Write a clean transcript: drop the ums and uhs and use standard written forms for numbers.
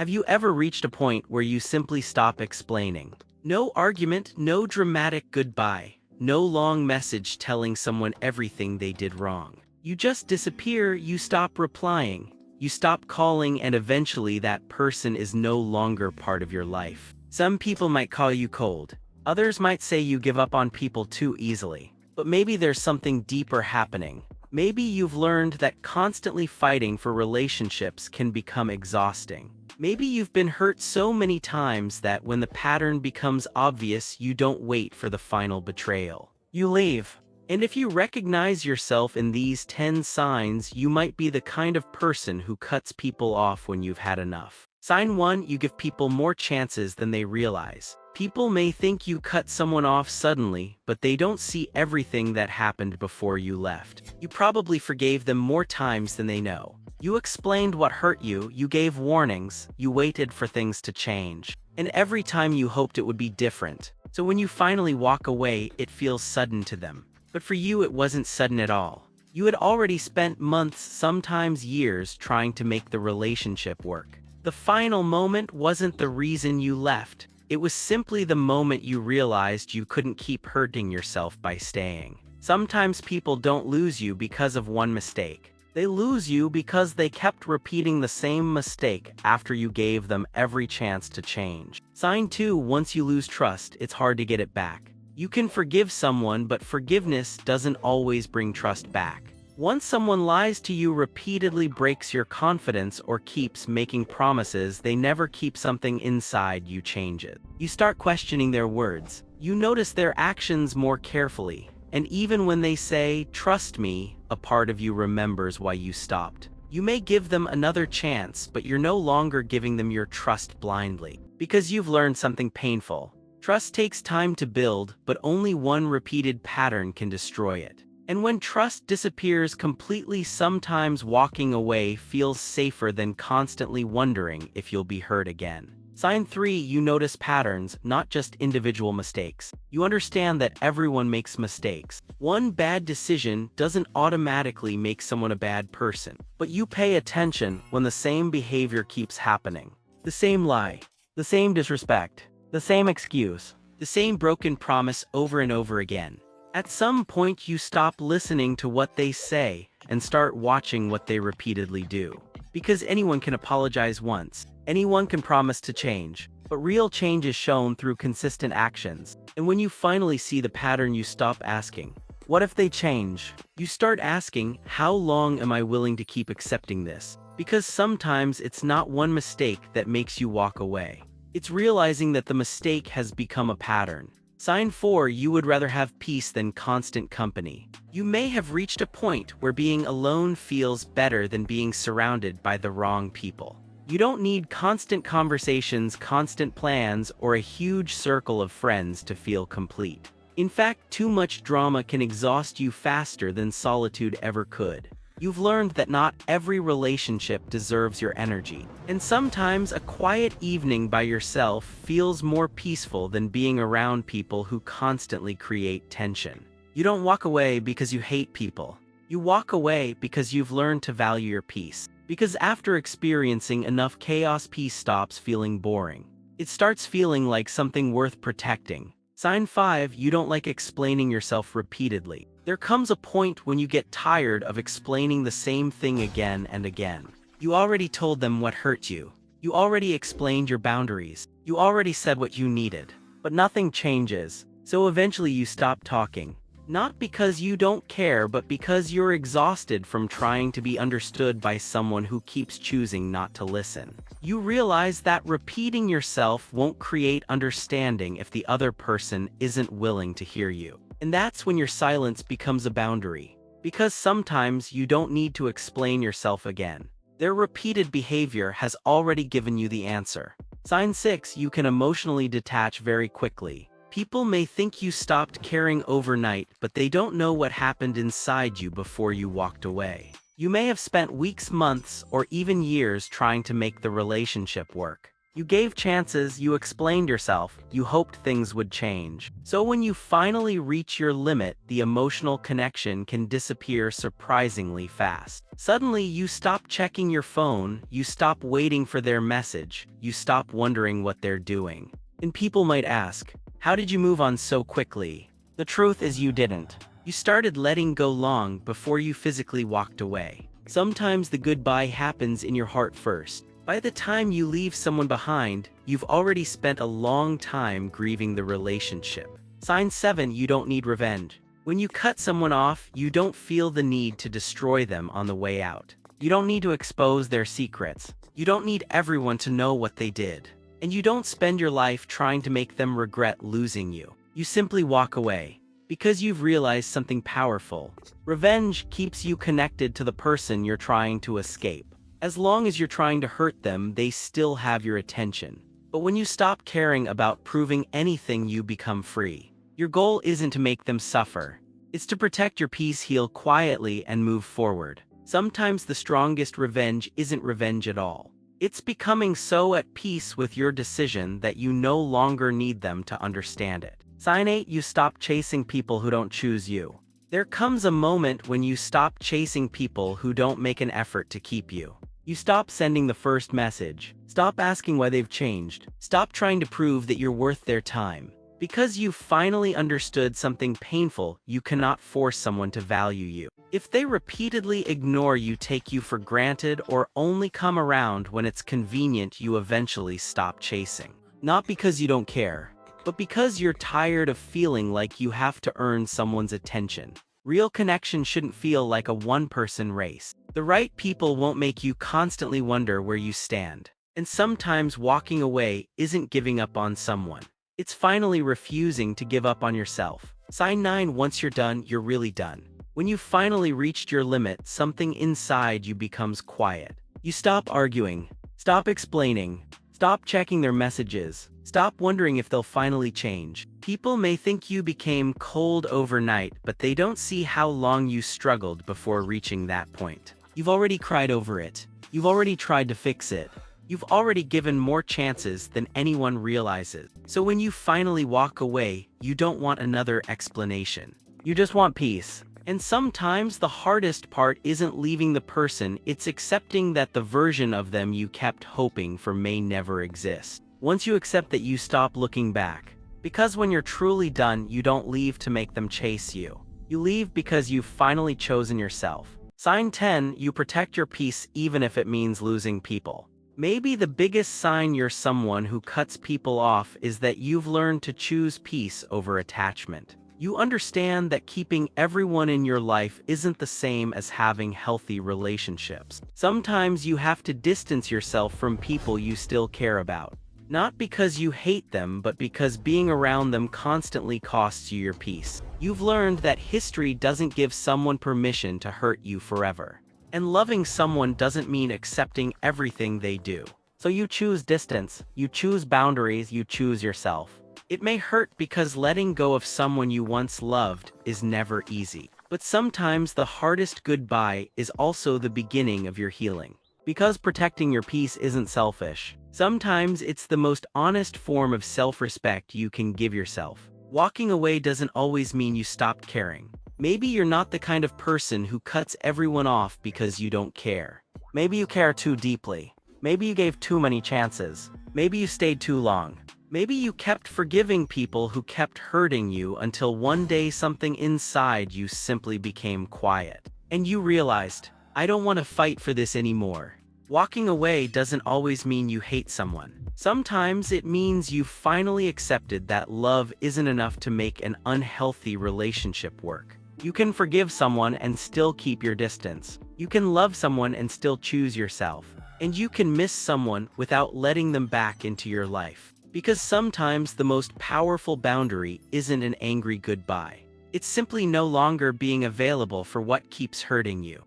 Have you ever reached a point where you simply stop explaining? No argument, no dramatic goodbye, no long message telling someone everything they did wrong. You just disappear, you stop replying, you stop calling, and eventually that person is no longer part of your life. Some people might call you cold. Others might say you give up on people too easily. But maybe there's something deeper happening. Maybe you've learned that constantly fighting for relationships can become exhausting. Maybe you've been hurt so many times that when the pattern becomes obvious, you don't wait for the final betrayal. You leave. And if you recognize yourself in these 10 signs, you might be the kind of person who cuts people off when you've had enough. Sign 1: you give people more chances than they realize. People may think you cut someone off suddenly, but they don't see everything that happened before you left. You probably forgave them more times than they know. You explained what hurt you, you gave warnings, you waited for things to change. And every time you hoped it would be different. So when you finally walk away, it feels sudden to them. But for you, it wasn't sudden at all. You had already spent months, sometimes years, trying to make the relationship work. The final moment wasn't the reason you left. It was simply the moment you realized you couldn't keep hurting yourself by staying. Sometimes people don't lose you because of one mistake. They lose you because they kept repeating the same mistake after you gave them every chance to change. Sign 2: once you lose trust, it's hard to get it back. You can forgive someone, but forgiveness doesn't always bring trust back. Once someone lies to you repeatedly, breaks your confidence, or keeps making promises they never keep, something inside you changes. You start questioning their words. You notice their actions more carefully. And even when they say, "Trust me," a part of you remembers why you stopped. You may give them another chance, but you're no longer giving them your trust blindly. Because you've learned something painful. Trust takes time to build, but only one repeated pattern can destroy it. And when trust disappears completely, sometimes walking away feels safer than constantly wondering if you'll be hurt again. Sign 3: you notice patterns, not just individual mistakes. You understand that everyone makes mistakes. One bad decision doesn't automatically make someone a bad person. But you pay attention when the same behavior keeps happening. The same lie, the same disrespect, the same excuse, the same broken promise over and over again. At some point, you stop listening to what they say and start watching what they repeatedly do. Because anyone can apologize once, anyone can promise to change, but real change is shown through consistent actions. And when you finally see the pattern, you stop asking, "What if they change?" You start asking, "How long am I willing to keep accepting this?" Because sometimes it's not one mistake that makes you walk away. It's realizing that the mistake has become a pattern. Sign 4: you would rather have peace than constant company. You may have reached a point where being alone feels better than being surrounded by the wrong people. You don't need constant conversations, constant plans, or a huge circle of friends to feel complete. In fact, too much drama can exhaust you faster than solitude ever could. You've learned that not every relationship deserves your energy. And sometimes a quiet evening by yourself feels more peaceful than being around people who constantly create tension. You don't walk away because you hate people. You walk away because you've learned to value your peace. Because after experiencing enough chaos, peace stops feeling boring. It starts feeling like something worth protecting. Sign 5: you don't like explaining yourself repeatedly. There comes a point when you get tired of explaining the same thing again and again. You already told them what hurt you. You already explained your boundaries. You already said what you needed. But nothing changes. So eventually you stop talking. Not because you don't care, but because you're exhausted from trying to be understood by someone who keeps choosing not to listen. You realize that repeating yourself won't create understanding if the other person isn't willing to hear you. And that's when your silence becomes a boundary. Because sometimes you don't need to explain yourself again. Their repeated behavior has already given you the answer. Sign 6: you can emotionally detach very quickly. People may think you stopped caring overnight, but they don't know what happened inside you before you walked away. You may have spent weeks, months, or even years trying to make the relationship work. You gave chances, you explained yourself, you hoped things would change. So when you finally reach your limit, the emotional connection can disappear surprisingly fast. Suddenly, you stop checking your phone, you stop waiting for their message, you stop wondering what they're doing. And people might ask, how did you move on so quickly? The truth is you didn't. You started letting go long before you physically walked away. Sometimes the goodbye happens in your heart first. By the time you leave someone behind, you've already spent a long time grieving the relationship. Sign 7. You don't need revenge. When you cut someone off, you don't feel the need to destroy them on the way out. You don't need to expose their secrets. You don't need everyone to know what they did. And you don't spend your life trying to make them regret losing you. You simply walk away. Because you've realized something powerful. Revenge keeps you connected to the person you're trying to escape. As long as you're trying to hurt them, they still have your attention. But when you stop caring about proving anything, you become free. Your goal isn't to make them suffer. It's to protect your peace, heal quietly, and move forward. Sometimes the strongest revenge isn't revenge at all. It's becoming so at peace with your decision that you no longer need them to understand it. Sign 8. You stop chasing people who don't choose you. There comes a moment when you stop chasing people who don't make an effort to keep you. You stop sending the first message. Stop asking why they've changed. Stop trying to prove that you're worth their time. Because you've finally understood something painful, you cannot force someone to value you. If they repeatedly ignore you, take you for granted, or only come around when it's convenient, you eventually stop chasing. Not because you don't care, but because you're tired of feeling like you have to earn someone's attention. Real connection shouldn't feel like a one-person race. The right people won't make you constantly wonder where you stand. And sometimes walking away isn't giving up on someone. It's finally refusing to give up on yourself. Sign 9. Once you're done, you're really done. When you've finally reached your limit, something inside you becomes quiet. You stop arguing, stop explaining, stop checking their messages, stop wondering if they'll finally change. People may think you became cold overnight, but they don't see how long you struggled before reaching that point. You've already cried over it. You've already tried to fix it. You've already given more chances than anyone realizes. So when you finally walk away, you don't want another explanation. You just want peace. And sometimes the hardest part isn't leaving the person, it's accepting that the version of them you kept hoping for may never exist. Once you accept that, you stop looking back. Because when you're truly done, you don't leave to make them chase you. You leave because you've finally chosen yourself. Sign 10. You protect your peace even if it means losing people. Maybe the biggest sign you're someone who cuts people off is that you've learned to choose peace over attachment. You understand that keeping everyone in your life isn't the same as having healthy relationships. Sometimes you have to distance yourself from people you still care about. Not because you hate them, but because being around them constantly costs you your peace. You've learned that history doesn't give someone permission to hurt you forever. And loving someone doesn't mean accepting everything they do. So you choose distance, you choose boundaries, you choose yourself. It may hurt because letting go of someone you once loved is never easy. But sometimes the hardest goodbye is also the beginning of your healing. Because protecting your peace isn't selfish. Sometimes it's the most honest form of self-respect you can give yourself. Walking away doesn't always mean you stopped caring. Maybe you're not the kind of person who cuts everyone off because you don't care. Maybe you care too deeply. Maybe you gave too many chances. Maybe you stayed too long. Maybe you kept forgiving people who kept hurting you until one day something inside you simply became quiet. And you realized, I don't want to fight for this anymore. Walking away doesn't always mean you hate someone. Sometimes it means you finally accepted that love isn't enough to make an unhealthy relationship work. You can forgive someone and still keep your distance. You can love someone and still choose yourself. And you can miss someone without letting them back into your life. Because sometimes the most powerful boundary isn't an angry goodbye. It's simply no longer being available for what keeps hurting you.